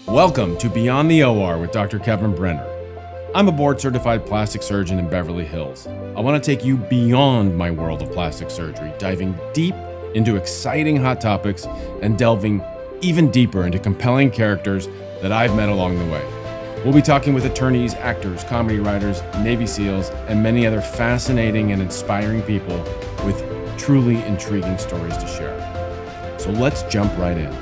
Welcome to Beyond the O.R. with Dr. Kevin Brenner. I'm a board-certified plastic surgeon in Beverly Hills. I want to take you beyond my world of plastic surgery, diving deep into exciting hot topics and delving even deeper into compelling characters that I've met along the way. We'll be talking with attorneys, actors, comedy writers, Navy SEALs, and many other fascinating and inspiring people with truly intriguing stories to share. So let's jump right in.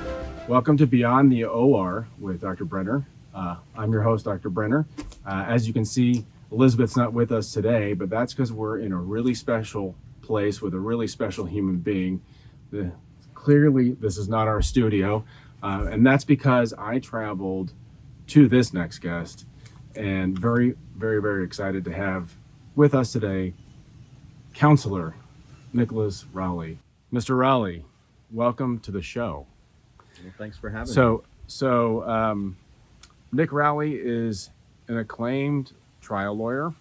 Welcome to Beyond the O.R. with Dr. Brenner. I'm your host, Dr. Brenner. As you can see, Elizabeth's not with us today, but that's because we're in a really special place with a really special human being. Clearly, this is not our studio, and that's because I traveled to this next guest, and very, very, very excited to have with us today, Counselor Nicholas Rowley. Mr. Rowley, welcome to the show. Well, thanks for having me. So Nick Rowley is an acclaimed trial lawyer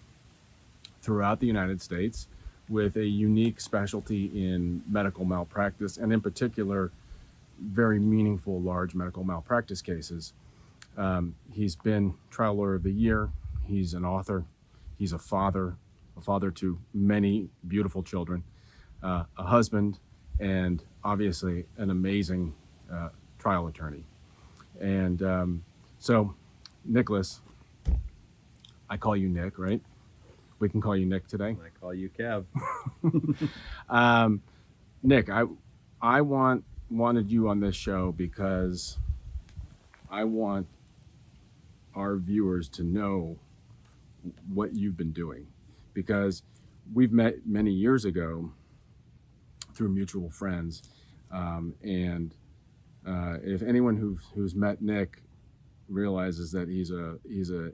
throughout the United States with a unique specialty in medical malpractice, and in particular, very meaningful large medical malpractice cases. He's been Trial Lawyer of the Year. He's an author. He's a father to many beautiful children, a husband, and obviously an amazing trial attorney. And so, Nicholas, I call you Nick, right? We can call you Nick today. I call you Kev. Nick, I wanted you on this show because I want our viewers to know what you've been doing, because we've met many years ago through mutual friends, and if anyone who's met Nick realizes that he's a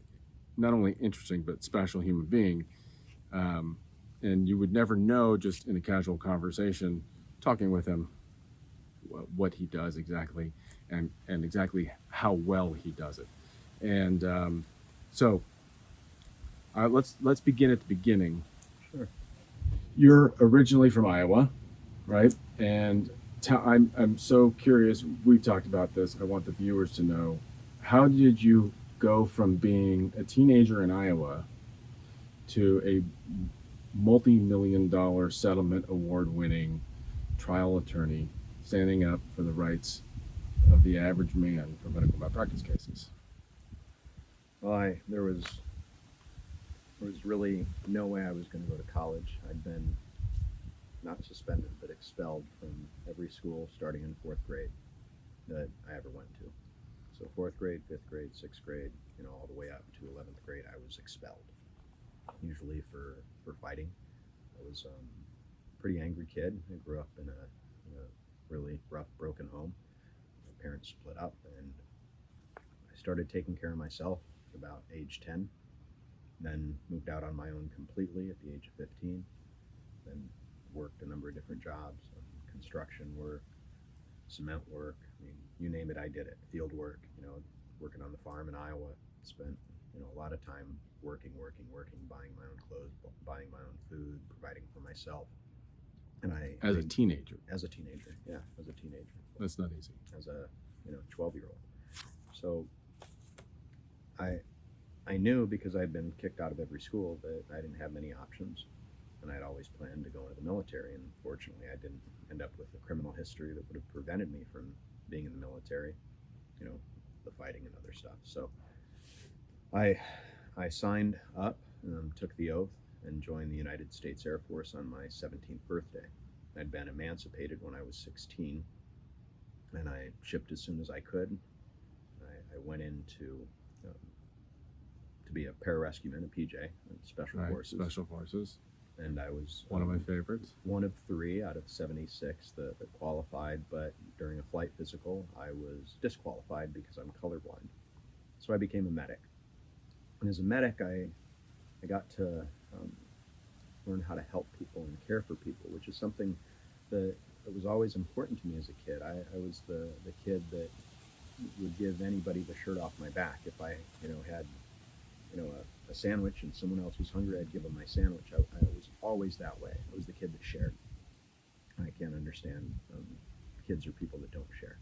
not only interesting but special human being, and you would never know just in a casual conversation talking with him what he does exactly and exactly how well he does it. And so let's begin at the beginning. Sure. You're originally from Iowa, right? And I'm so curious. We've talked about this. I want the viewers to know, how did you go from being a teenager in Iowa to a multi-million-dollar settlement award-winning trial attorney standing up for the rights of the average man for medical malpractice cases? Well, there was really no way I was going to go to college. I'd been not suspended, but expelled from every school starting in 4th grade that I ever went to. So 4th grade, 5th grade, 6th grade, all the way up to 11th grade, I was expelled, usually for fighting. I was a pretty angry kid. I grew up in a really rough, broken home. My parents split up, and I started taking care of myself about age 10, then moved out on my own completely at the age of 15, then worked a number of different jobs, construction work, cement work, you name it, I did it. Field work, working on the farm in Iowa, spent a lot of time working, buying my own clothes, buying my own food, providing for myself. And As a teenager? Yeah, as a teenager. That's not easy. As a 12-year-old. So I knew, because I'd been kicked out of every school, that I didn't have many options. And I'd always planned to go into the military, and fortunately I didn't end up with a criminal history that would have prevented me from being in the military, the fighting and other stuff. So I signed up, took the oath, and joined the United States Air Force on my 17th birthday. I'd been emancipated when I was 16, and I shipped as soon as I could. I went into to be a pararescueman, a PJ, Special Forces. Special Forces. And I was one of my favorites. One of 3 out of 76 that qualified, but during a flight physical, I was disqualified because I'm colorblind. So I became a medic. And as a medic, I got to learn how to help people and care for people, which is something that was always important to me as a kid. I was the kid that would give anybody the shirt off my back. If I had a sandwich and someone else was hungry, I'd give them my sandwich. I was always that way. I was the kid that shared. I can't understand kids or people that don't share.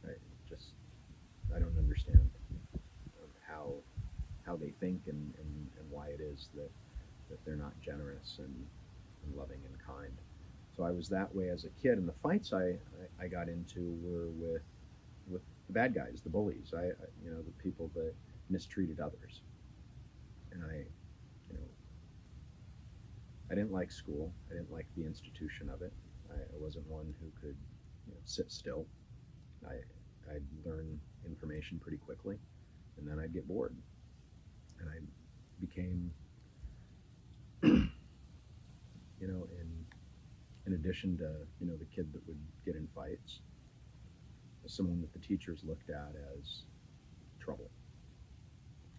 I don't understand think and why it is that they're not generous and loving and kind. So I was that way as a kid, and the fights I got into were with the bad guys, the bullies, the people that mistreated others. And I didn't like school. I didn't like the institution of it. I wasn't one who could sit still. I'd learn information pretty quickly, and then I'd get bored. And I became, in addition to the kid that would get in fights, someone that the teachers looked at as trouble.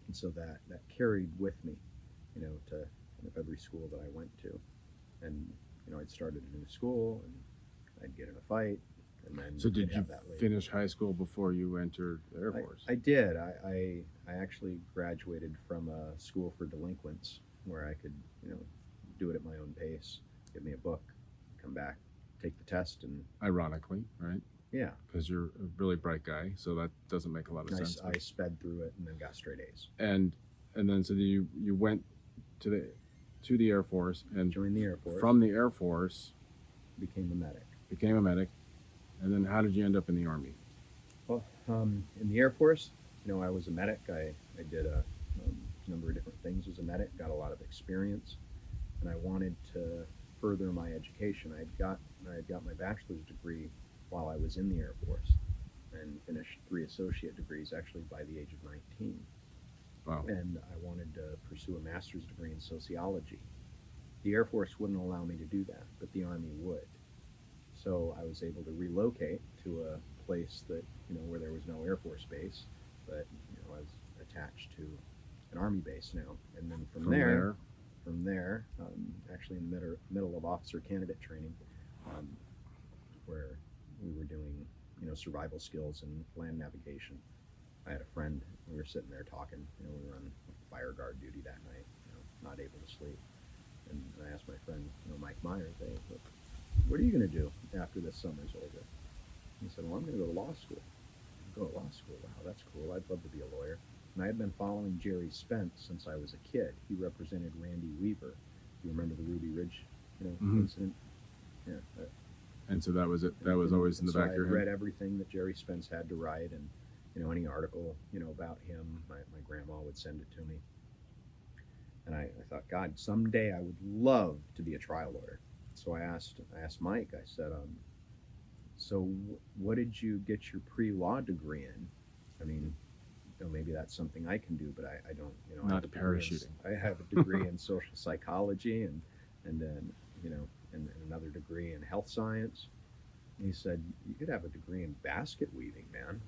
And so that carried with me, to every school that I went to. And I'd started a new school, and I'd get in a fight, and then So did I'd you have that later. finish high school before you entered the Air Force? I did. I actually graduated from a school for delinquents where I could, do it at my own pace, give me a book, come back, take the test, and Ironically, right? yeah, Because you're a really bright guy, so that doesn't make a lot of sense. I sped through it and then got straight A's. And then so you went to the Air Force and Joined the Air Force. from the Air Force became a medic. became a medic, and then how did you end up in the Army? Well, in the Air Force, I was a medic. I did a number of different things as a medic, got a lot of experience, and I wanted to further my education. I had got my bachelor's degree while I was in the Air Force, and finished 3 associate degrees actually by the age of 19. Wow. And I wanted to pursue a master's degree in sociology. The Air Force wouldn't allow me to do that, but the Army would. So I was able to relocate to a place that, where there was no Air Force base, but, I was attached to an Army base now. And then from there, actually in the middle of officer candidate training, where we were doing, survival skills and land navigation. I had a friend, we were sitting there talking, we were on fire guard duty that night, not able to sleep. And I asked my friend, Mike Myers, hey, what are you going to do after this summer's over? He said, well, I'm going to go to law school. Go to law school? Wow, that's cool. I'd love to be a lawyer. And I had been following Jerry Spence since I was a kid. He represented Randy Weaver. You remember the Ruby Ridge, incident? Yeah. And so that was it. That was always in the back of your I head. read everything that Jerry Spence had to write, and any article about him, my grandma would send it to me. And I thought, God, someday I would love to be a trial lawyer. So I asked Mike. I said, so what did you get your pre-law degree in? I mean, maybe that's something I can do, but I don't. Not parachuting. I have a degree in social psychology, and then and another degree in health science. And he said, you could have a degree in basket weaving, man.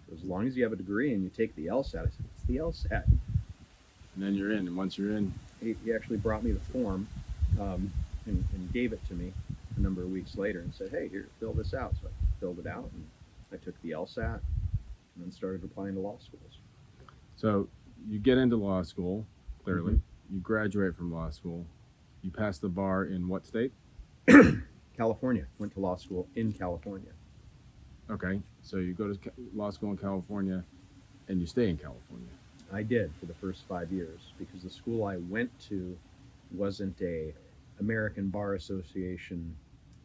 So as long as you have a degree and you take the LSAT. I said, what's the LSAT? And then you're in. And once you're in, He actually brought me the form and gave it to me a number of weeks later and said, hey, here, fill this out. So I filled it out, and I took the LSAT and then started applying to law schools. so you get into law school, clearly. You graduate from law school. You pass the bar in what state? California. Went to law school in California. Okay, so you go to law school in California, and you stay in California. I did for the first 5 years, because the school I went to wasn't a American Bar Association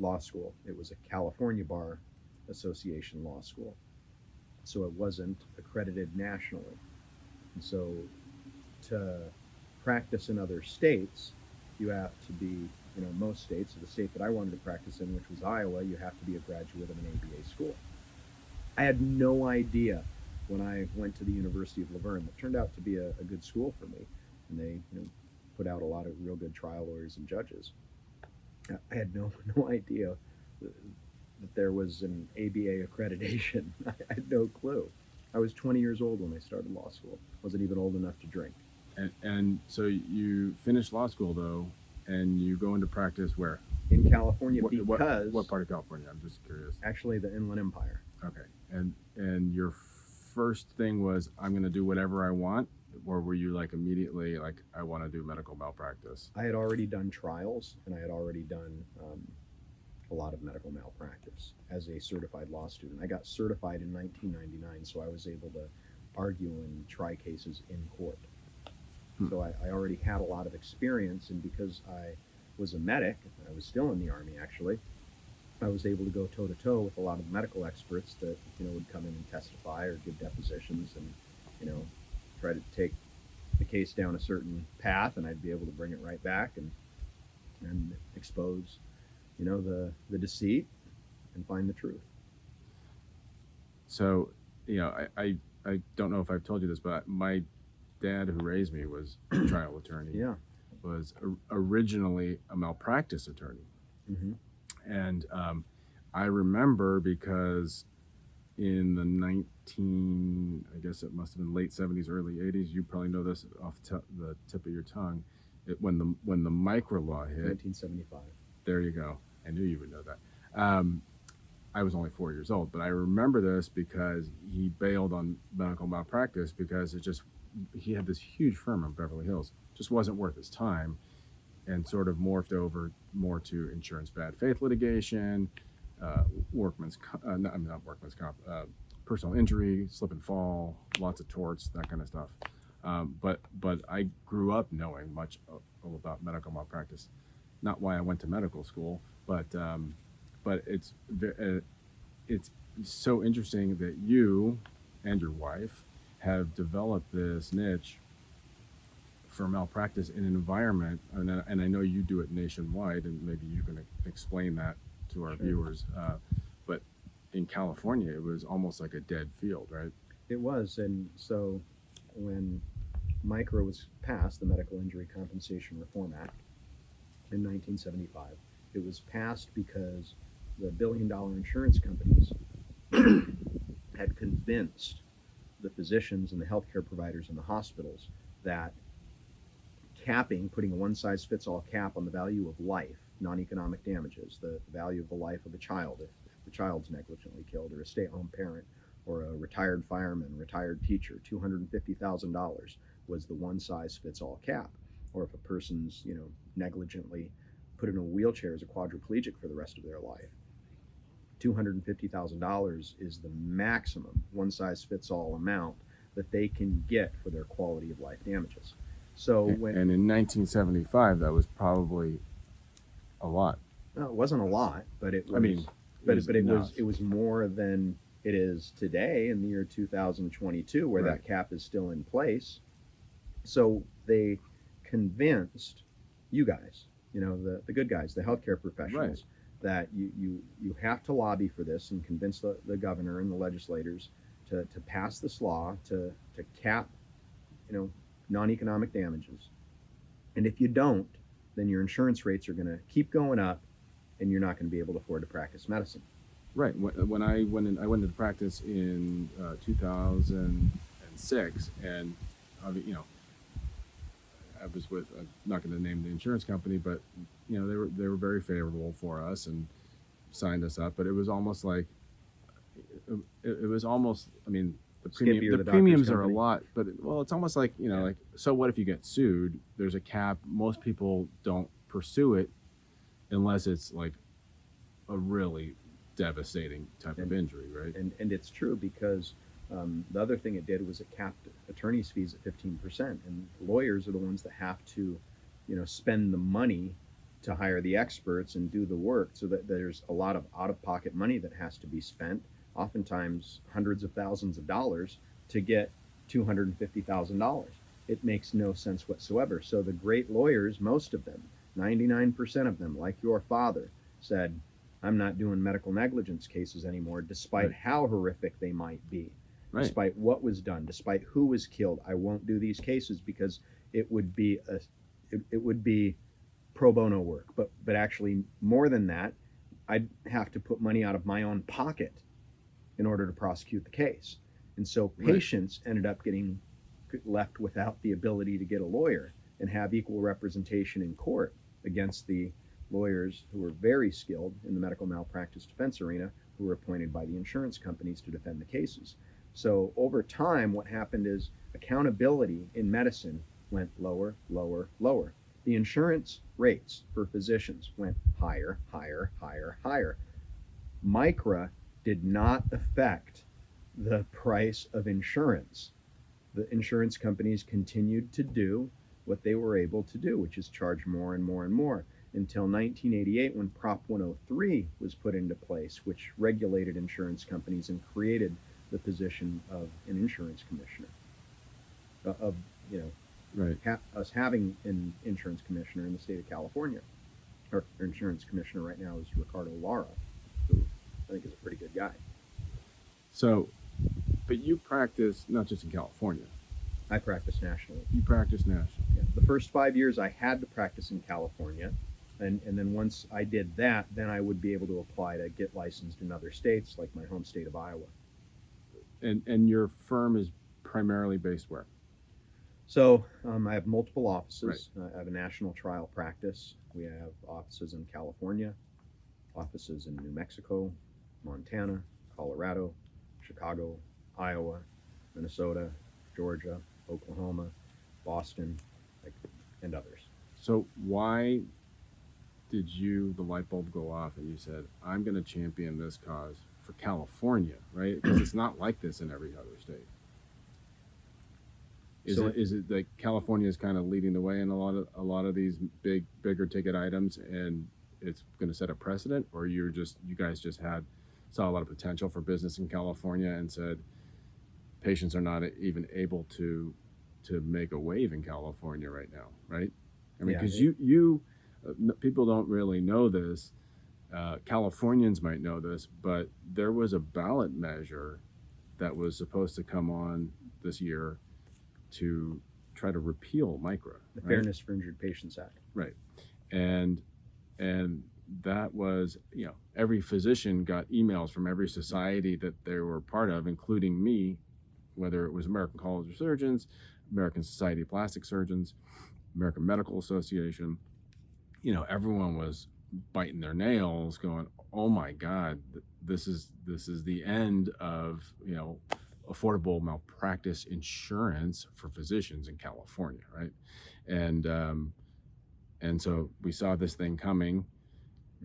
law school. It was a California Bar Association law school. So it wasn't accredited nationally. And so to practice in other states, you have to be, most states, so the state that I wanted to practice in, which was Iowa, you have to be a graduate of an ABA school. I had no idea when I went to the University of Laverne. That turned out to be a good school for me, and they put out a lot of real good trial lawyers and judges. I had no idea that there was an ABA accreditation. I had no clue. I was 20 years old when I started law school. Wasn't even old enough to drink. And so you finish law school, though, and you go into practice where? In California, What because part of California? I'm just curious. actually the Inland Empire. Okay. And your first thing was, I'm going to do whatever I want? Or were you like immediately like, I want to do medical malpractice? I had already done trials, and I had already done a lot of medical malpractice as a certified law student. I got certified in 1999, so I was able to argue and try cases in court. So I already had a lot of experience, and because I was a medic, I was still in the Army actually, I was able to go toe to toe with a lot of medical experts that, would come in and testify or give depositions and, try to take the case down a certain path, and I'd be able to bring it right back and expose, the deceit and find the truth. So, I don't know if I've told you this, but my dad, who raised me, was a trial attorney. Yeah. Was originally a malpractice attorney. Mm-hmm. And I remember because in the I guess it must have been late 70s, early 80s, you probably know this off the tip of your tongue, when the micro law hit. 1975. There you go. I knew you would know that. I was only 4 years old, but I remember this because he bailed on medical malpractice because he had this huge firm in Beverly Hills, just wasn't worth his time, and sort of morphed over more to insurance bad faith litigation, not workman's comp, personal injury, slip and fall, lots of torts, that kind of stuff. But I grew up knowing much about medical malpractice. Not why I went to medical school, but it's so interesting that you and your wife have developed this niche for malpractice in an environment, and I know you do it nationwide, and maybe you can explain that to our viewers. But in California, it was almost like a dead field, right? It was, and so when MICRA was passed, the Medical Injury Compensation Reform Act, in 1975, it was passed because the billion-dollar insurance companies had convinced the physicians and the healthcare providers in the hospitals that putting a one-size-fits-all cap on the value of life, non-economic damages, the value of the life of a child if the child's negligently killed, or a stay-at-home parent, or a retired fireman, retired teacher, $250,000 was the one-size-fits-all cap. Or if a person's, negligently put in a wheelchair as a quadriplegic for the rest of their life, $250,000 is the maximum one-size-fits-all amount that they can get for their quality of life damages. So and in 1975, that was probably a lot. No, it wasn't a lot, but it was. I mean, it was more than it is today in the year 2022, where that cap is still in place. So they convinced you guys, the good guys, the healthcare professionals, that you have to lobby for this and convince the governor and the legislators to pass this law to cap, non-economic damages. And if you don't, then your insurance rates are going to keep going up, and you're not going to be able to afford to practice medicine. Right. When I went into practice in 2006, and I was with, I'm not going to name the insurance company, but they were very favorable for us and signed us up. But it was almost like the premiums are a lot, but it's almost like like, so what if you get sued? There's a cap. Most people don't pursue it unless it's like a really devastating type of injury, right? And it's true, because the other thing it did was it capped attorney's fees at 15%, and lawyers are the ones that have to spend the money to hire the experts and do the work, so that there's a lot of out-of-pocket money that has to be spent, oftentimes hundreds of thousands of dollars, to get $250,000. It makes no sense whatsoever. So the great lawyers, most of them, 99% of them, like your father, said, I'm not doing medical negligence cases anymore, despite how horrific they might be, despite what was done, despite who was killed. I won't do these cases because it would be pro bono work. But actually, more than that, I'd have to put money out of my own pocket in order to prosecute the case. And so patients ended up getting left without the ability to get a lawyer and have equal representation in court against the lawyers who were very skilled in the medical malpractice defense arena, who were appointed by the insurance companies to defend the cases. So over time, what happened is accountability in medicine went lower, lower, lower. The insurance rates for physicians went higher, higher, higher, higher. MICRA did not affect the price of insurance. The insurance companies continued to do what they were able to do, which is charge more and more and more, until 1988 when Prop 103 was put into place, which regulated insurance companies and created the position of an insurance commissioner. Of you know, Right. us having an insurance commissioner in the state of California. Our insurance commissioner right now is Ricardo Lara, who I think is a pretty good guy. So, but you practice not just in California. I practice nationally. You practice nationally. Yeah. The first 5 years I had to practice in California, and then once I did that, then I would be able to apply to get licensed in other states, like my home state of Iowa. And your firm is primarily based where? So I have multiple offices. I have a national trial practice. We have offices in California, offices in New Mexico, Montana, Colorado, Chicago, Iowa, Minnesota, Georgia, Oklahoma, Boston, and others. So why did the light bulb go off and you said, I'm going to champion this cause for California, right? Because it's not like this in every other state. Is it that California is kind of leading the way in a lot of these bigger ticket items, and it's going to set a precedent, or you guys just saw a lot of potential for business in California and said patients are not even able to make a wave in California right now, right? I mean, because people don't really know this. Californians might know this, but there was a ballot measure that was supposed to come on this year to try to repeal MICRA, the Fairness for Injured Patients Act. Right. And that was, every physician got emails from every society that they were part of, including me, whether it was American College of Surgeons, American Society of Plastic Surgeons, American Medical Association. Everyone was biting their nails going, oh my God, this is the end of, affordable malpractice insurance for physicians in California, right? And so we saw this thing coming,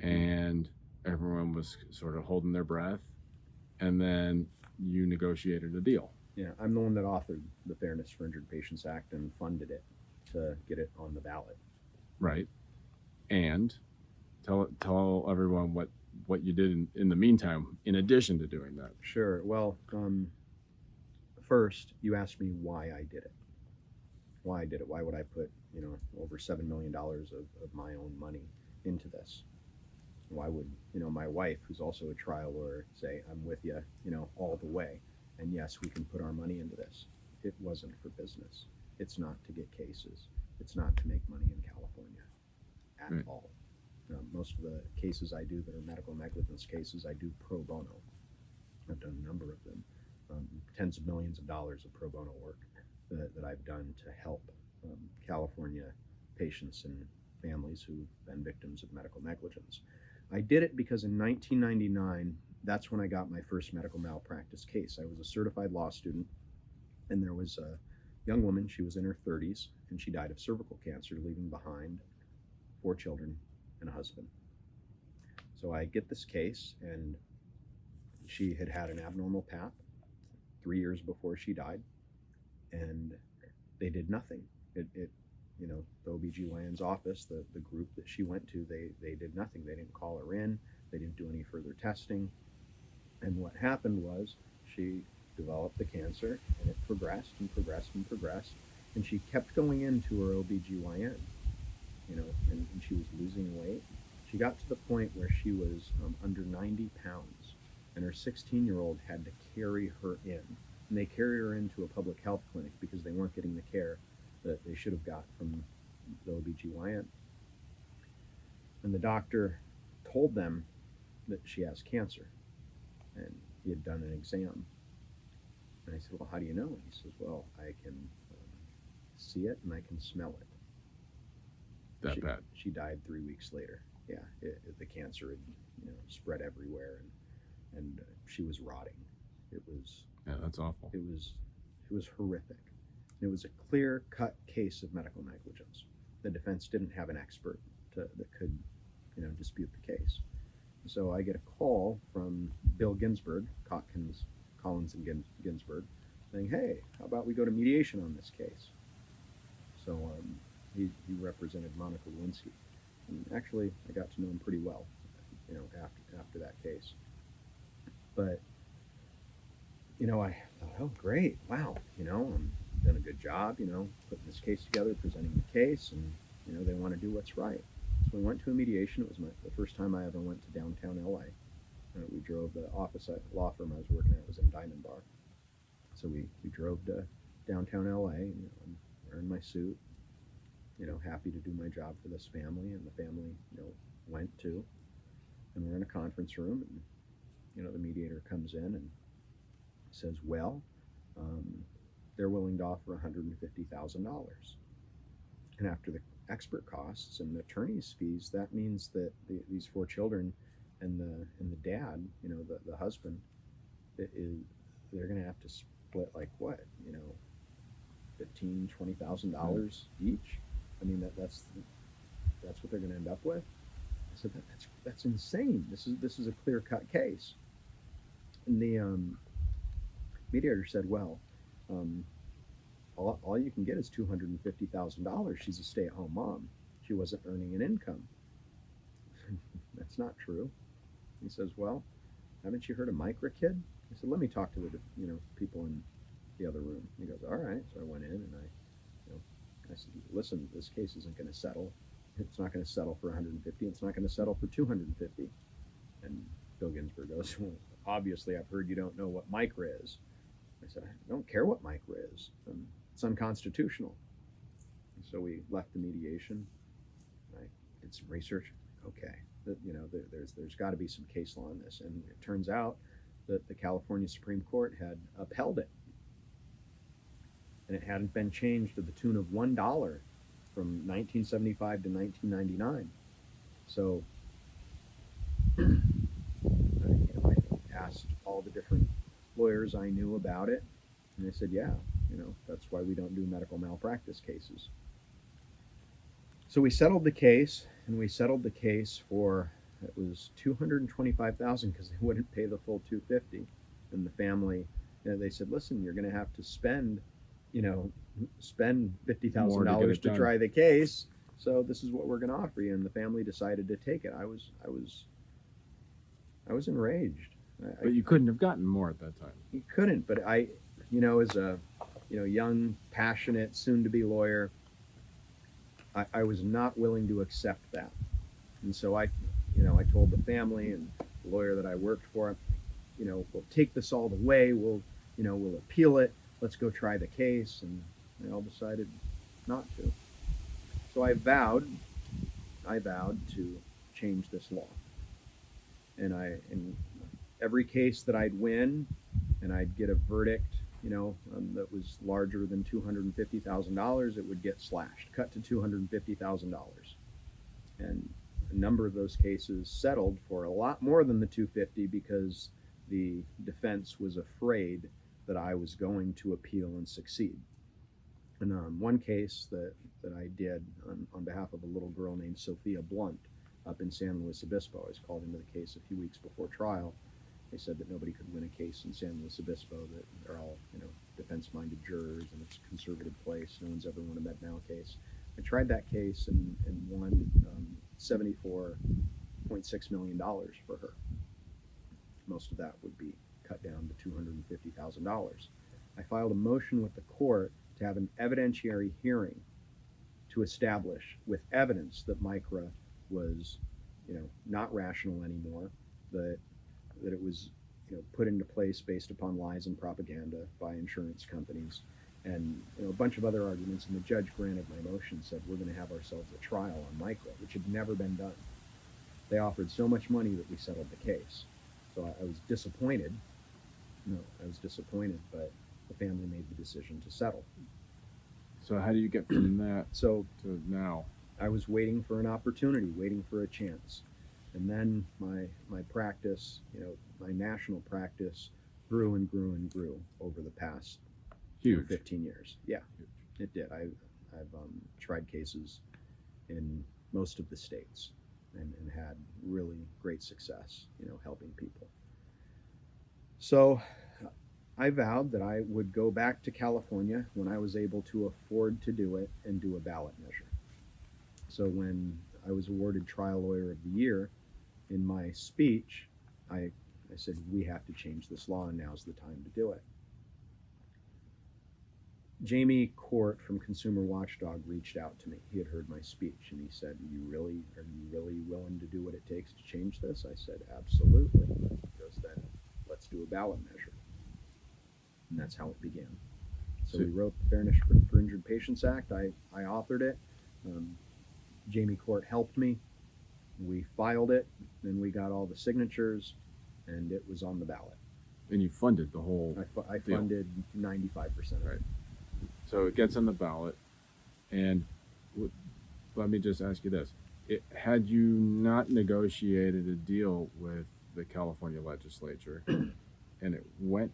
and everyone was sort of holding their breath, and then you negotiated a deal. Yeah, I'm the one that authored the Fairness for Injured Patients Act and funded it to get it on the ballot. Right. And tell everyone what you did in the meantime, in addition to doing that. Sure. Well, first, you asked me why I did it. Why I did it. Why would I put, over $7 million of my own money into this? Why would, my wife, who's also a trial lawyer, say, I'm with you, all the way. And yes, we can put our money into this. It wasn't for business. It's not to get cases. It's not to make money in California at all. Most of the cases I do that are medical negligence cases, I do pro bono. I've done a number of them. Tens of millions of dollars of pro bono work that I've done to help California patients and families who've been victims of medical negligence. I did it because in 1999, that's when I got my first medical malpractice case. I was a certified law student, and there was a young woman, she was in her 30s, and she died of cervical cancer, leaving behind 4 children and a husband. So I get this case, and she had had an abnormal pap 3 years before she died, and they did nothing. The OBGYN's office, the group that she went to, they did nothing. They didn't call her in. They didn't do any further testing. And what happened was she developed the cancer, and it progressed and progressed and progressed. And she kept going into her OBGYN, and she was losing weight. She got to the point where she was under 90 pounds, and her 16-year-old had to carry her in. And they carried her into a public health clinic because they weren't getting the care that they should have got from the OBGYN. And the doctor told them that she has cancer, and he had done an exam. And I said, well, how do you know? And he says, well, I can see it and I can smell it. That bad? She died 3 weeks later. Yeah, the cancer had spread everywhere, and she was rotting. Yeah, that's awful. It was horrific. It was a clear-cut case of medical negligence. The defense didn't have an expert that could, dispute the case. So I get a call from Bill Ginsburg, Collins and Ginsburg, saying, hey, how about we go to mediation on this case? So he represented Monica Lewinsky. And actually, I got to know him pretty well, after that case. But, I thought, oh, great, wow, I'm doing a good job, putting this case together, presenting the case, and, they want to do what's right. So we went to a mediation. It was the first time I ever went to downtown LA. We drove, the office law firm I was working at was in Diamond Bar. So we drove to downtown LA, and I'm wearing my suit, happy to do my job for this family, and the family, went too. And we're in a conference room, and, the mediator comes in and says, well, they're willing to offer $150,000. And after the expert costs and the attorney's fees, that means that these 4 children and the dad, the husband, they're going to have to split like what, $15,000-$20,000 each. I mean, that's what they're going to end up with. I said, that's insane. This is a clear-cut case. And the mediator said, well, all you can get is $250,000. She's a stay-at-home mom. She wasn't earning an income. That's not true. He says, well, haven't you heard of Micra, kid? I said, let me talk to the people in the other room. He goes, all right. So I went in and I said, listen, this case isn't going to settle. It's not going to settle for 150. It's not going to settle for 250. And Bill Ginsburg goes, well, obviously I've heard you don't know what Micra is. I said, I don't care what Micra is. It's unconstitutional. And so we left the mediation. I did some research. Okay, there's got to be some case law on this. And it turns out that the California Supreme Court had upheld it. And it hadn't been changed to the tune of $1 from 1975 to 1999. So I asked all the different lawyers I knew about it, and they said, yeah, that's why we don't do medical malpractice cases. So we settled the case, and we settled the case for, it was $225,000 because they wouldn't pay the full $250. And the family, they said, listen, you're going to have to spend $50,000 to try the case. So this is what we're going to offer you. And the family decided to take it. I was enraged. But you couldn't have gotten more at that time. You couldn't, but I, as a, young, passionate, soon-to-be lawyer, I was not willing to accept that. And so I told the family and the lawyer that I worked for, we'll take this all the way. We'll appeal it. Let's go try the case. And they all decided not to. So I vowed to change this law. And every case that I'd win and I'd get a verdict, that was larger than $250,000, it would get slashed, cut to $250,000. And a number of those cases settled for a lot more than the $250 because the defense was afraid that I was going to appeal and succeed. And one case that I did on behalf of a little girl named Sophia Blunt up in San Luis Obispo. I was called into the case a few weeks before trial. They said that nobody could win a case in San Luis Obispo, that they're all, defense-minded jurors, and it's a conservative place. No one's ever won a Med-Mal case. I tried that case and won $74.6 million for her. Most of that would be cut down to $250,000. I filed a motion with the court to have an evidentiary hearing to establish with evidence that Micra was, not rational anymore, that it was, put into place based upon lies and propaganda by insurance companies, and a bunch of other arguments. And the judge granted my motion, said we're going to have ourselves a trial on Micra, which had never been done. They offered so much money that we settled the case. So I was disappointed. But the family made the decision to settle. So how do you get from that to now? I was waiting for an opportunity, waiting for a chance. And then my practice, my national practice grew and grew and grew over the past 15 years. Yeah, it did. I've tried cases in most of the states and had really great success, helping people. So I vowed that I would go back to California when I was able to afford to do it and do a ballot measure. So when I was awarded Trial Lawyer of the Year, in my speech, I said, we have to change this law, and now's the time to do it. Jamie Court from Consumer Watchdog reached out to me. He had heard my speech, and he said, are you really willing to do what it takes to change this? I said, absolutely. He goes, then let's do a ballot measure. And that's how it began. So we wrote the Fairness for Injured Patients Act. I authored it. Jamie Court helped me. We filed it, then we got all the signatures, and it was on the ballot. And you funded the whole I deal. funded 95% of Right. it. So it gets on the ballot, and let me just ask you this. Had you not negotiated a deal with the California legislature and it went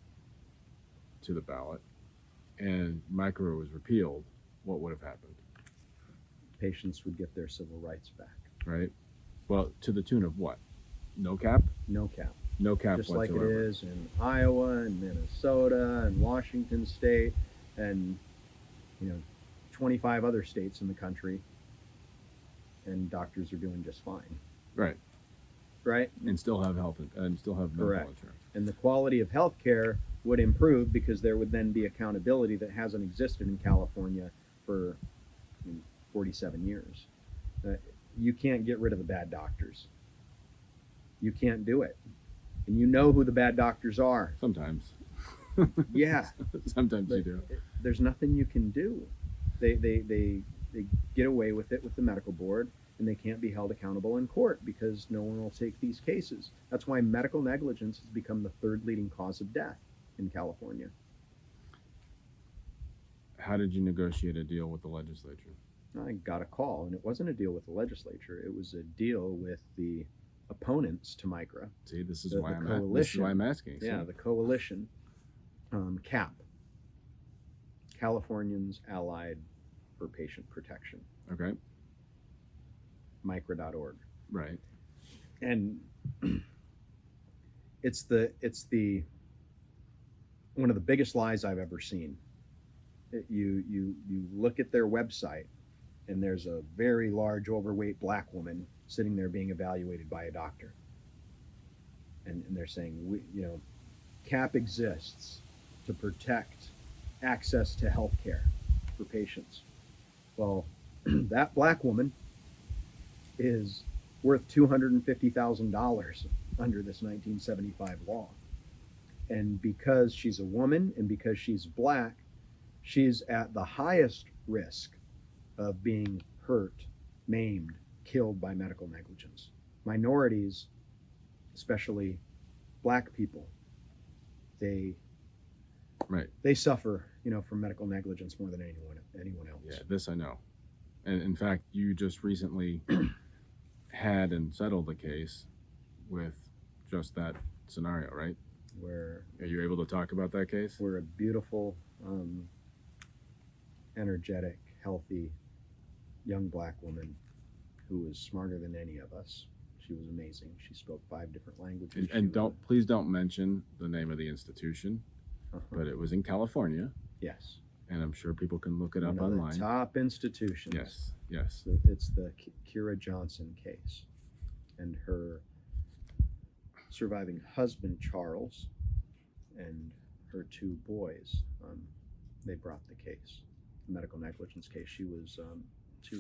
to the ballot and micro was repealed, what would have happened? Patients would get their civil rights back. Right? Well, to the tune of what? No cap? No cap. No cap Just whatsoever. like it is in Iowa and Minnesota and Washington State and 25 other states in the country, and doctors are doing just fine. Right. Right? And still have health and still have medical Correct. insurance. And the quality of health care would improve because there would then be accountability that hasn't existed in California for 47 years. You can't get rid of the bad doctors. You can't do it. And you know who the bad doctors are. Sometimes. Yeah. Sometimes you do. There's nothing you can do. They get away with it with the medical board, and they can't be held accountable in court because no one will take these cases. That's why medical negligence has become the third leading cause of death in California. How did you negotiate a deal with the legislature? I got a call, and it wasn't a deal with the legislature. It was a deal with the opponents to MICRA. See, this is The why coalition. I'm asking. Yeah, See? the coalition, CAP, Californians Allied for Patient Protection, Okay. MICRA.org. Right. And it's the one of the biggest lies I've ever seen. You look at their website, and there's a very large, overweight black woman sitting there being evaluated by a doctor, and they're saying, CAP exists to protect access to health care for patients. Well, that black woman is worth $250,000 under this 1975 law. And because she's a woman and because she's black, she's at the highest risk of being hurt, maimed, killed by medical negligence. Minorities, especially black people, they suffer, from medical negligence more than anyone else. Yeah, this I know. And in fact, you just recently had and settled a case with just that scenario, right? Where Are you able to talk about that case? we're a beautiful, energetic, healthy, young black woman who was smarter than any of us. She was amazing. She spoke 5 different languages. And please don't mention the name of the institution, but it was in California, Yes. and I'm sure people can look it up One of the online. top institutions. Yes. It's the Kira Johnson case, and her surviving husband Charles and her 2 boys. They brought the case, the medical negligence case. She was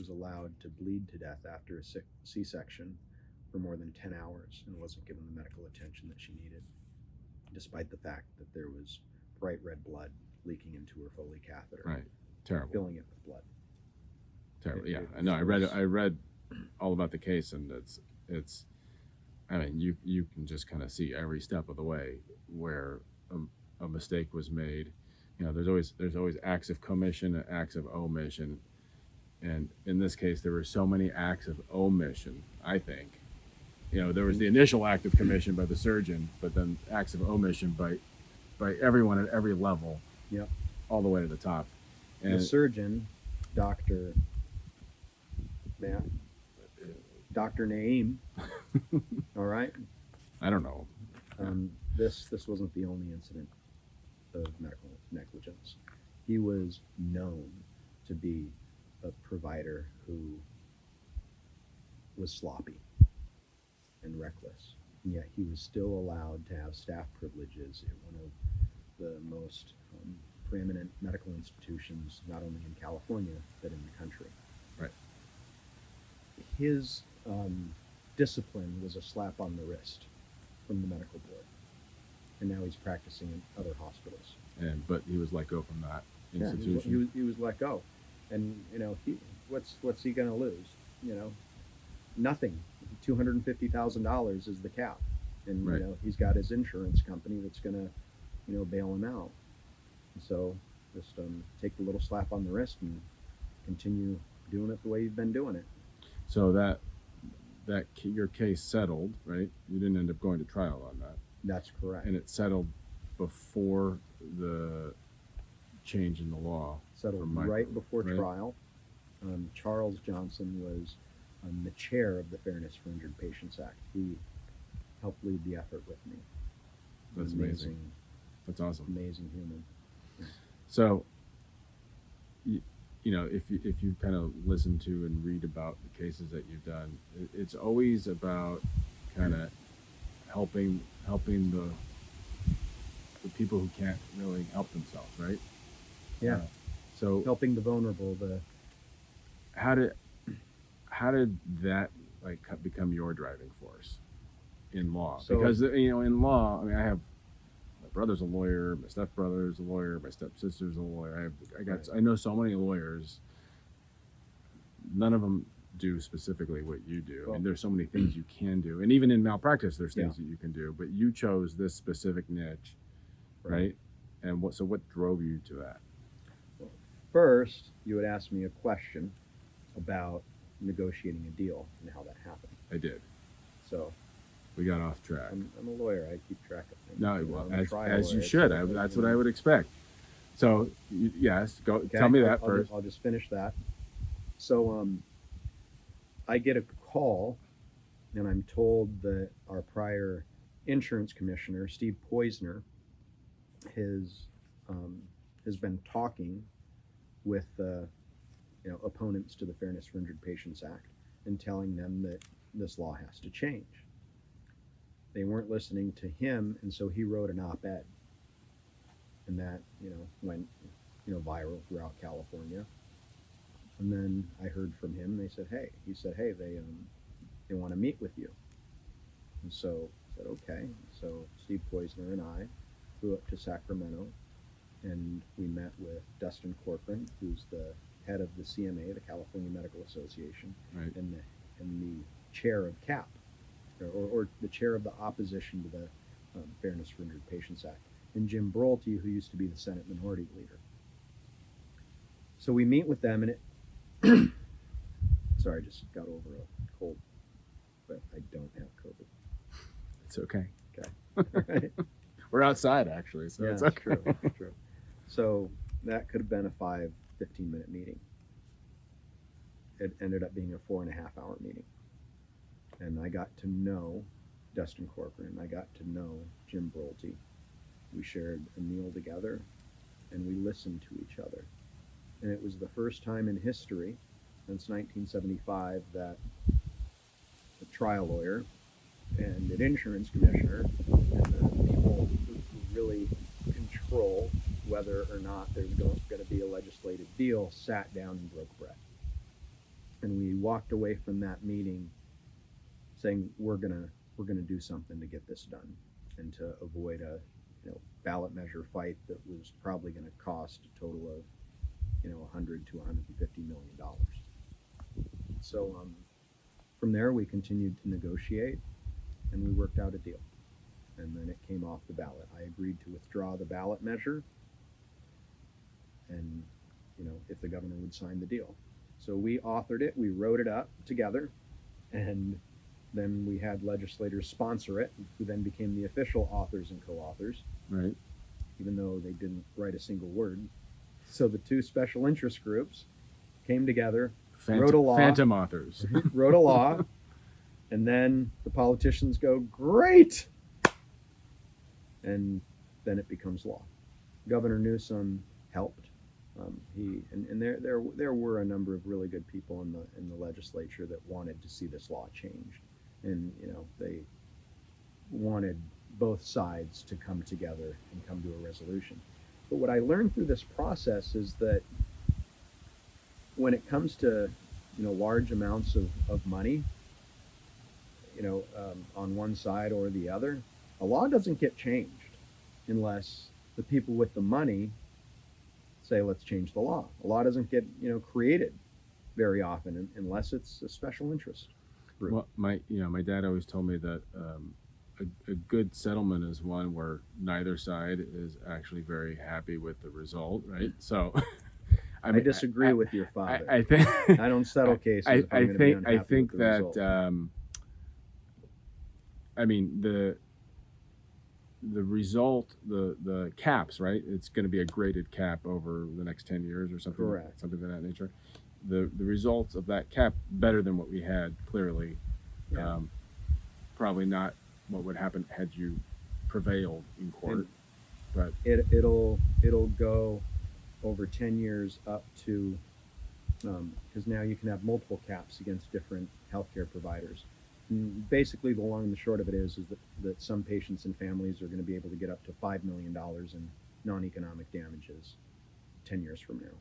allowed to bleed to death after a C-section for more than 10 hours and wasn't given the medical attention that she needed, despite the fact that there was bright red blood leaking into her Foley catheter, Right. Terrible. filling it with blood. Terrible. It- Yeah, it I know. was- I read all about the case, and it's. I mean, you can just kind of see every step of the way where a mistake was made. There's always acts of commission and acts of omission, and in this case, there were so many acts of omission. I think, there was the initial act of commission by the surgeon, but then acts of omission by everyone at every level. Yep. All the way to the top. And The surgeon, Dr. Naeem, all right? I don't know. This wasn't the only incident of medical negligence. He was known to be a provider who was sloppy and reckless. And yet he was still allowed to have staff privileges at one of the most preeminent medical institutions, not only in California, but in the country. Right. His discipline was a slap on the wrist from the medical board. And now he's practicing in other hospitals. But he was let go from that Yeah, institution. he was let go. And, what's he going to lose? Nothing. $250,000 is the cap. And, Right. He's got his insurance company that's going to, bail him out. And so just take the little slap on the wrist and continue doing it the way you've been doing it. So that your case settled, right? You didn't end up going to trial on that. That's correct. And it settled before the change in the law. Settled for right before right? trial. Charles Johnson was the chair of the Fairness for Injured Patients Act. He helped lead the effort with me. That's amazing. That's awesome. Amazing human. So, if you kind of listen to and read about the cases that you've done, it's always about kind of helping the people who can't really help themselves, right? Yeah. So Helping the vulnerable. how did that become your driving force in law? So- Because in law, I mean, I have my brother's a lawyer, my stepbrother's a lawyer, my stepsister's a lawyer. I know so many lawyers. None of them do specifically what you do. I mean, there's so many things you can do, and even in malpractice, there's things that you can do. But you chose this specific niche, right? And what drove you to that? First, you would ask me a question about negotiating a deal and how that happened. I did. So We got off track. I'm a lawyer. I keep track of things. No, I'm well, a as trial you lawyer, should. so, That's what I would expect. So yes, go. Okay, Tell me that I'll first. I'll just finish that. So I get a call, and I'm told that our prior insurance commissioner, Steve Poizner, has been talking with opponents to the Fairness for Injured Patients Act and telling them that this law has to change. They weren't listening to him, and so he wrote an op-ed, and that went viral throughout California. And then I heard from him. He said, hey, they want to meet with you. And so I said, okay. So Steve Poizner and I flew up to Sacramento, and we met with Dustin Corcoran, who's the head of the CMA, the California Medical Association, Right. and the chair of CAP, or the chair of the opposition to the Fairness for Injured Patients Act, and Jim Brolte, who used to be the Senate Minority Leader. So we meet with them, and sorry, I just got over a cold, but I don't have COVID. It's okay. Okay. Right? We're outside actually, so Yeah, it's that's okay. true. That's true. So that could have been a 15-minute meeting. It ended up being a 4.5-hour meeting. And I got to know Dustin Corcoran. I got to know Jim Brolte. We shared a meal together, and we listened to each other. And it was the first time in history, since 1975, that a trial lawyer and an insurance commissioner and the people who really control whether or not there's going to be a legislative deal sat down and broke bread. And we walked away from that meeting saying we're gonna do something to get this done and to avoid a ballot measure fight that was probably going to cost a total of $100 to $150 million. So from there we continued to negotiate, and we worked out a deal. And then it came off the ballot. I agreed to withdraw the ballot measure, and if the governor would sign the deal. So we authored it, we wrote it up together, and then we had legislators sponsor it, who then became the official authors and co-authors, Right. even though they didn't write a single word. So the two special interest groups came together, wrote a law. Phantom authors. wrote a law, and then the politicians go, great! And then it becomes law. Governor Newsom helped. And there were a number of really good people in the legislature that wanted to see this law changed, and they wanted both sides to come together and come to a resolution. But what I learned through this process is that when it comes to large amounts of money, on one side or the other, a law doesn't get changed unless the people with the money say, let's change the law. A law doesn't get created very often unless it's a special interest group. Well, my dad always told me that a good settlement is one where neither side is actually very happy with the result, right? So I disagree with your father. I think I don't settle cases. I think that I mean the result, the caps, right? It's going to be a graded cap over the next 10 years or something. Correct. Something of that nature. The results of that cap better than what we had, clearly. Yeah. Probably not what would happen had you prevailed in court. But it'll go over 10 years up to because now you can have multiple caps against different healthcare providers. And basically, the long and the short of it is that some patients and families are going to be able to get up to $5 million in non-economic damages 10 years from now.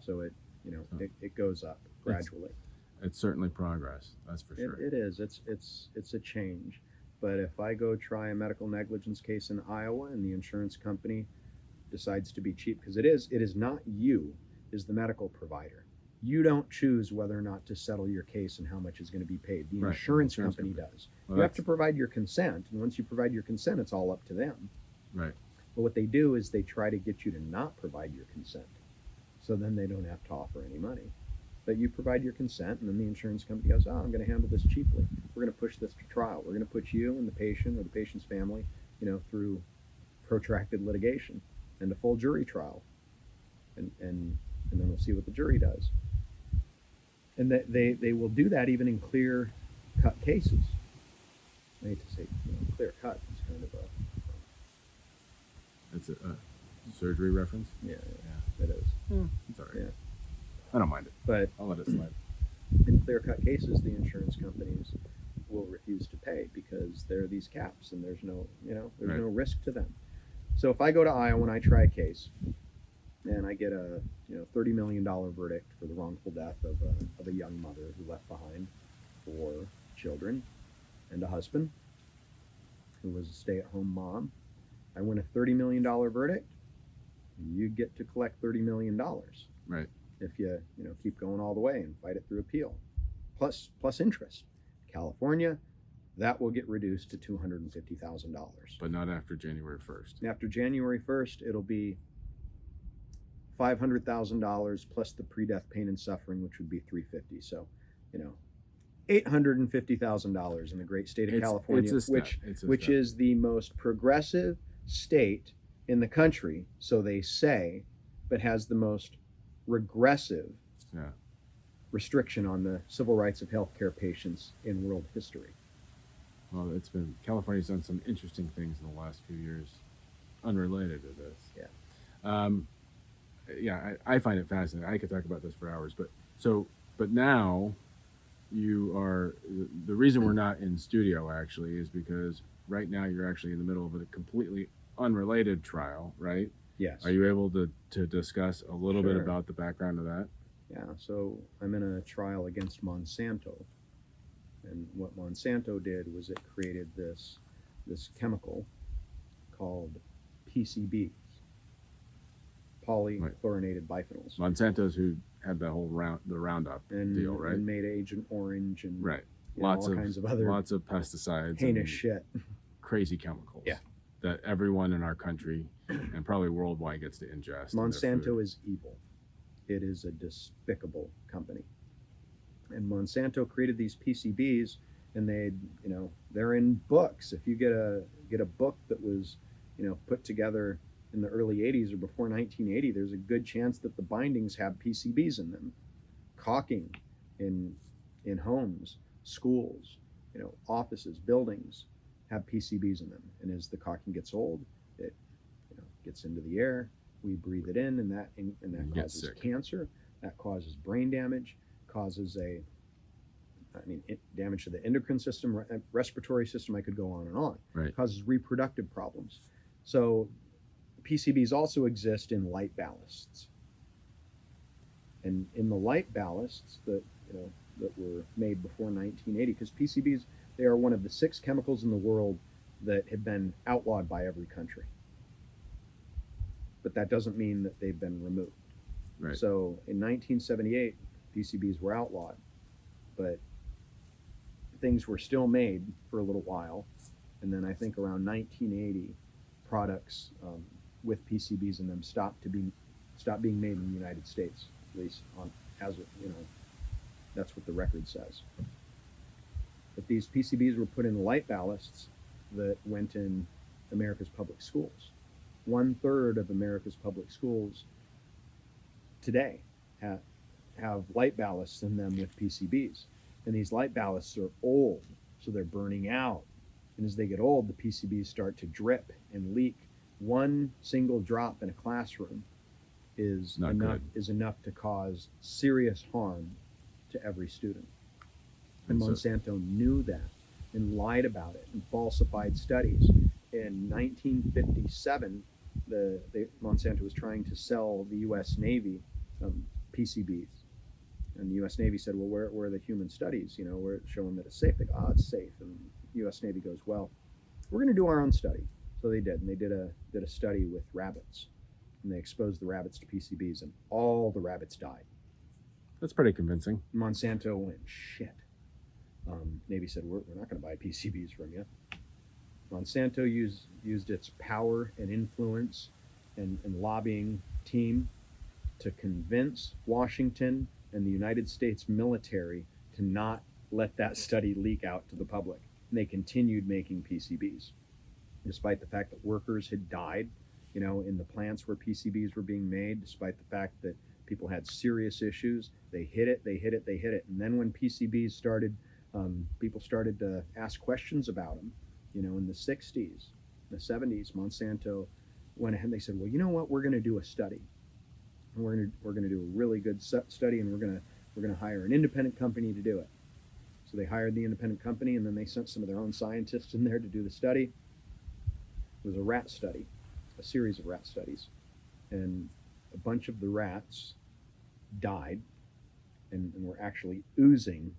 So it goes up gradually. It's certainly progress, that's for sure. It is. It's a change. But if I go try a medical negligence case in Iowa and the insurance company decides to be cheap, because it is not you, is the medical provider. You don't choose whether or not to settle your case and how much is going to be paid. The Right. insurance company does. Well, you have to provide your consent, and once you provide your consent, it's all up to them. Right. But what they do is they try to get you to not provide your consent, so then they don't have to offer any money. But you provide your consent, and then the insurance company goes, oh, I'm going to handle this cheaply. We're going to push this to trial. We're going to put you and the patient or the patient's family, through protracted litigation and a full jury trial. And then we'll see what the jury does. And that they will do that even in clear-cut cases. I hate to say clear-cut. It's kind of It's a surgery reference? yeah, it is. It's all right. Yeah. I don't mind it. But I'll let it slide. in clear-cut cases, the insurance companies will refuse to pay because there are these caps and there's no Right. no risk to them. So if I go to Iowa and I try a case and I get a $30 million verdict for the wrongful death of a young mother who left behind 4 children and a husband who was a stay-at-home mom, I win a $30 million verdict. You get to collect $30 million. Right. If you keep going all the way and fight it through appeal, plus interest. California, that will get reduced to $250,000. But not after January 1st. After January 1st, it'll be $500,000 plus the pre-death pain and suffering, which would be $350,000. So, $850,000 in the great state of California, which is the most progressive state in the country, so they say, but has the most regressive restriction on the civil rights of healthcare patients in world history. Well, California's done some interesting things in the last few years, unrelated to this. Yeah. I find it fascinating. I could talk about this for hours, but now you are, the reason we're not in studio actually is because right now you're actually in the middle of a completely unrelated trial, right? Yes. Are you able to discuss a little bit Sure. about the background of that? Yeah, so I'm in a trial against Monsanto. And what Monsanto did was it created this chemical called PCBs, polychlorinated biphenyls. Monsanto's who had the whole Roundup deal, right? And made Agent Orange and Right. all kinds of other lots of pesticides, heinous shit. crazy chemicals. Yeah. That everyone in our country and probably worldwide gets to ingest. Monsanto is evil. It is a despicable company. And Monsanto created these PCBs, and they're in books. If you get a book that was, put together in the early 80s or before 1980, there's a good chance that the bindings have PCBs in them. Caulking in homes, schools, offices, buildings have PCBs in them. And as the caulking gets old, it gets into the air, We breathe it in, and that You get causes sick. cancer. That causes brain damage. Causes damage to the endocrine system, respiratory system. I could go on and on. Right. Causes reproductive problems. So PCBs also exist in light ballasts. And in the light ballasts that were made before 1980, because PCBs, they are one of the 6 chemicals in the world that have been outlawed by every country. But that doesn't mean that they've been removed. Right. So in 1978, PCBs were outlawed, but things were still made for a little while. And then I think around 1980, products with PCBs in them stopped being made in the United States, at least that's what the record says. But these PCBs were put in light ballasts that went in America's public schools. 1/3 of America's public schools today have light ballasts in them with PCBs. And these light ballasts are old, so they're burning out. And as they get old, the PCBs start to drip and leak. One single drop in a classroom is enough to cause serious harm to every student. And Monsanto knew that and lied about it and falsified studies. In 1957, Monsanto was trying to sell the U.S. Navy PCBs. And the U.S. Navy said, well, where are the human studies? We're showing that it's safe. They go, it's safe. And the U.S. Navy goes, well, we're going to do our own study. So they did. And they did a study with rabbits. And they exposed the rabbits to PCBs, and all the rabbits died. That's pretty convincing. Monsanto went, shit. Navy said, we're not going to buy PCBs from you. Monsanto used its power and influence and lobbying team to convince Washington and the United States military to not let that study leak out to the public. And they continued making PCBs, despite the fact that workers had died, in the plants where PCBs were being made, despite the fact that people had serious issues. They hid it. And then when PCBs started, people started to ask questions about them, in the 60s, the 70s, Monsanto went ahead and they said, well, you know what, we're going to do a study. And we're going to do a really good study, and we're going to hire an independent company to do it. So they hired the independent company, and then they sent some of their own scientists in there to do the study. It was a rat study, a series of rat studies, and a bunch of the rats died and were actually oozing,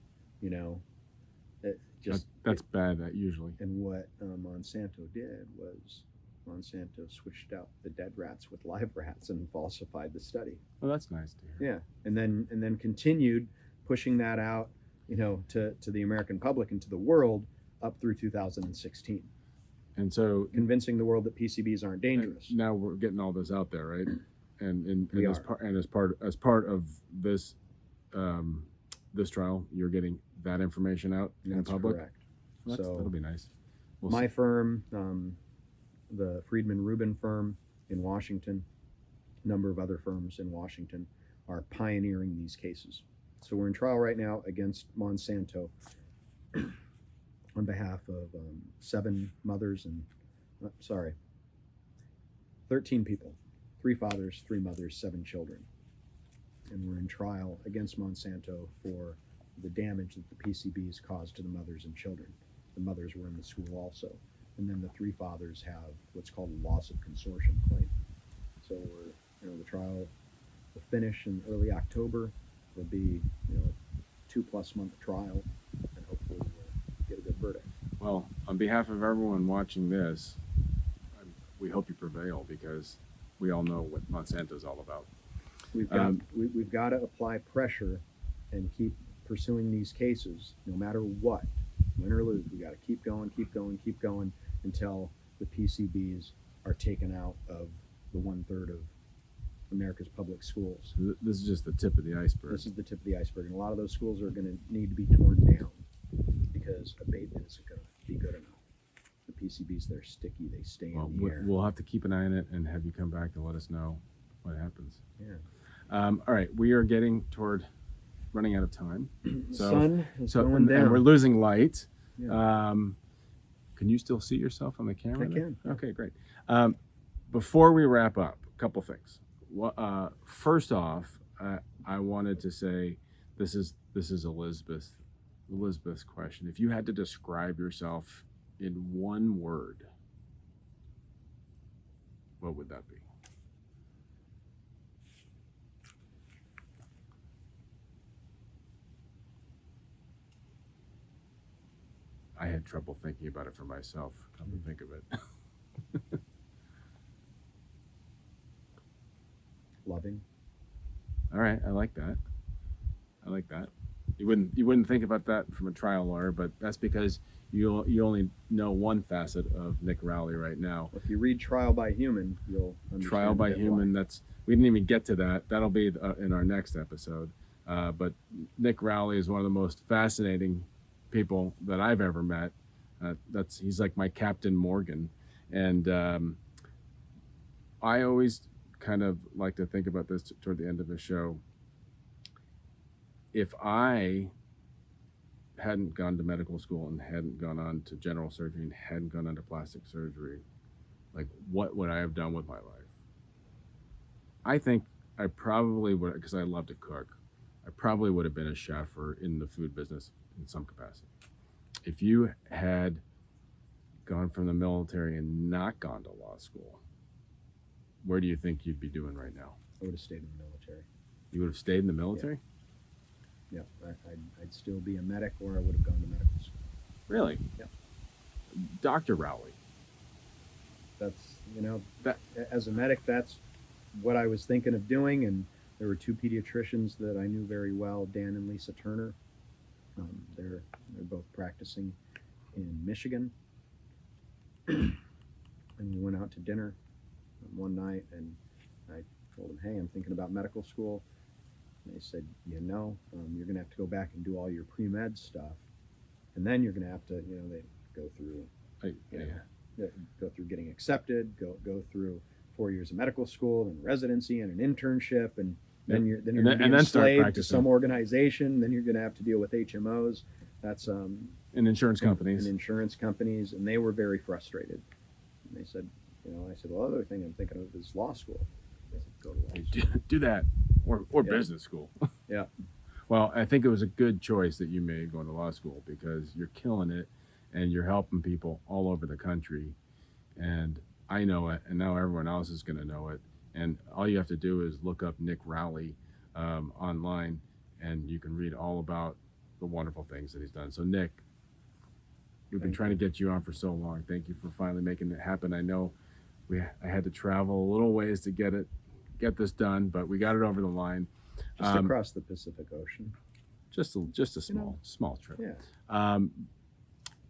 that's bad. That usually. And what Monsanto did was Monsanto switched out the dead rats with live rats and falsified the study. Well, that's nice to hear. Yeah, and then continued pushing that out, to the American public and to the world up through 2016. And so convincing the world that PCBs aren't dangerous. Now we're getting all this out there, right? And We as part of this this trial, you're getting that information out in the That's public. correct. Well, that'll be nice. We'll My see. firm, the Friedman Rubin firm in Washington, a number of other firms in Washington are pioneering these cases. So we're in trial right now against Monsanto on behalf of 13 people, 3 fathers, 3 mothers, 7 children. And we're in trial against Monsanto for the damage that the PCBs caused to the mothers and children. The mothers were in the school also. And then the 3 fathers have what's called a loss of consortium claim. So the trial will finish in early October. It'll be, a 2+ month trial, and hopefully we'll get a good verdict. Well, on behalf of everyone watching this, we hope you prevail, because we all know what Monsanto's all about. We've got to apply pressure and keep pursuing these cases, no matter what, win or lose. We got to keep going until the PCBs are taken out of the 1/3 of America's public schools. This is just the tip of the iceberg. This is the tip of the iceberg, and a lot of those schools are going to need to be torn down because abatement isn't going to be good enough. The PCBs, they're sticky; they stay in the air. We'll have to keep an eye on it and have you come back to let us know what happens. Yeah. All right, we are getting toward running out of time. The sun is going down. And we're losing light. Yeah. Can you still see yourself on the camera? I can. Okay, great. Before we wrap up, couple things. First off, I wanted to say this is Elizabeth's question. If you had to describe yourself in one word, what would that be? I had trouble thinking about it for myself. Come to think of it. Loving. All right, I like that. You wouldn't think about that from a trial lawyer, but that's because you only know one facet of Nick Rowley right now. If you read Trial by Human, you'll understand. Trial by Human. Why. We didn't even get to that. That'll be in our next episode. But Nick Rowley is one of the most fascinating people that I've ever met. He's like my Captain Morgan, and I always kind of like to think about this toward the end of the show. If I hadn't gone to medical school and hadn't gone on to general surgery and hadn't gone on to plastic surgery, like what would I have done with my life? I think I probably would, because I love to cook, I probably would have been a chef or in the food business in some capacity. If you had gone from the military and not gone to law school, where do you think you'd be doing right now? I would have stayed in the military. You would have stayed in the military? Yeah, I'd still be a medic, or I would have gone to medical school. Really? Yeah. Dr. Rowley. That's, as a medic, that's what I was thinking of doing. And there were two pediatricians that I knew very well, Dan and Lisa Turner. They're both practicing in Michigan. And we went out to dinner one night, and I told them, hey, I'm thinking about medical school. And they said, you're going to have to go back and do all your pre-med stuff. And then you're going to have to, they go through, go through getting accepted, go through 4 years of medical school, then residency and an internship. And then you're going to be enslaved to some organization. Then you're going to have to deal with HMOs. That's and insurance companies. And they were very frustrated. And they said, I said, well, the other thing I'm thinking of is law school. They said, go to law school. Do that, or business school. Yeah. Well, I think it was a good choice that you made going to law school, because you're killing it and you're helping people all over the country. And I know it, and now everyone else is going to know it. And all you have to do is look up Nick Rowley online, and you can read all about the wonderful things that he's done. So, Nick, we've been trying to get you on for so long. Thank you for finally making it happen. I know I had to travel a little ways to get this done, but we got it over the line. Just across the Pacific Ocean. Just a small trip. Yeah.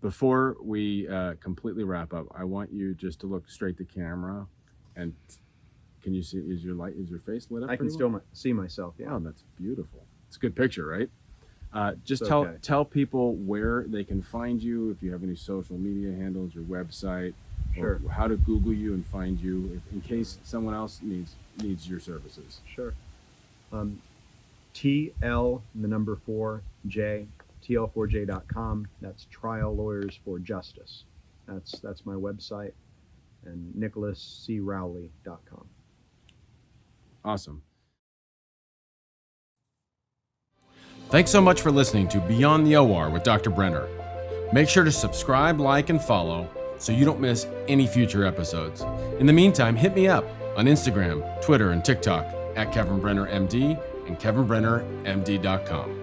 Before we completely wrap up, I want you just to look straight to camera, and can you see? Is your face lit up? I can still see myself. Yeah. Oh, that's beautiful. It's a good picture, right? Just okay. tell people where they can find you, if you have any social media handles, your website, Sure. or how to Google you and find you, in case someone else needs your services. Sure. TL4J, TL4J.com. That's Trial Lawyers for Justice. That's my website, and NicholasCRowley.com. Awesome. Thanks so much for listening to Beyond the O.R. with Dr. Brenner. Make sure to subscribe, like, and follow so you don't miss any future episodes. In the meantime, hit me up on Instagram, Twitter, and TikTok at Kevin Brenner MD and KevinBrennerMD.com.